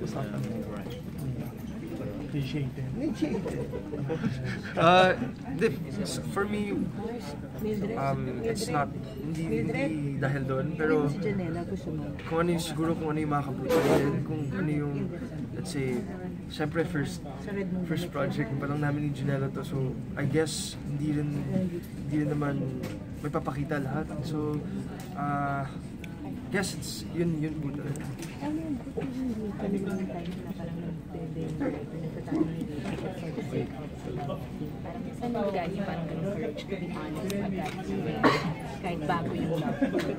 napag-usapan mo? Initiated. For me, it's not, hindi dahil doon, pero kung ano yung siguro, kung ano yung makakabuti rin, kung ano yung, let's say, syempre first project pa lang namin ni Janela to, so I guess hindi rin naman may papakita lahat, so guess it's yun po talaga.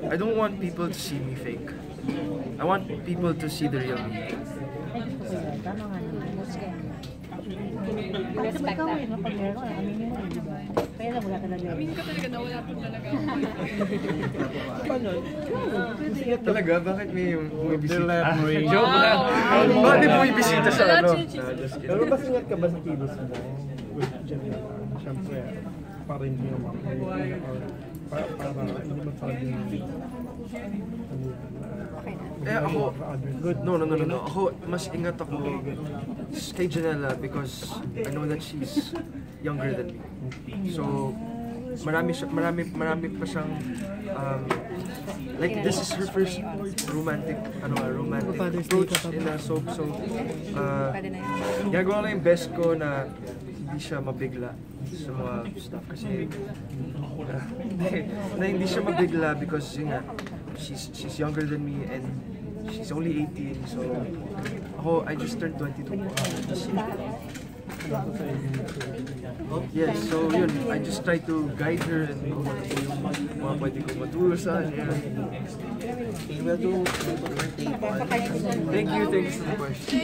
I don't want people to see me fake. I want people to see the real me. Respect that. Kaya wala talaga. Aminin ka talaga na wala po talaga. Paano? Talaga? Bakit may bisita? Joke lang. Bakit may bumisita sa ano? Pero mas ingat ka ba sa kilos mo? With Janela? Siyempre, para hindi naman para hindi mo parang ako, no. Ako, mas ingat ako kay Janela because I know that she's younger than me. So, marami pa siyang like this is her first romantic approach in a soap. So, gagawa lang yung best ko na hindi siya mabigla sa mga stuff kasi na hindi siya mabigla because yun nga, she's younger than me and she's only 18, so ako, I just turned 22 this year. Yes, so yun, I just try to guide her and kung ano po yung mga pwede kong matulong sa kanya. Thank you for the question.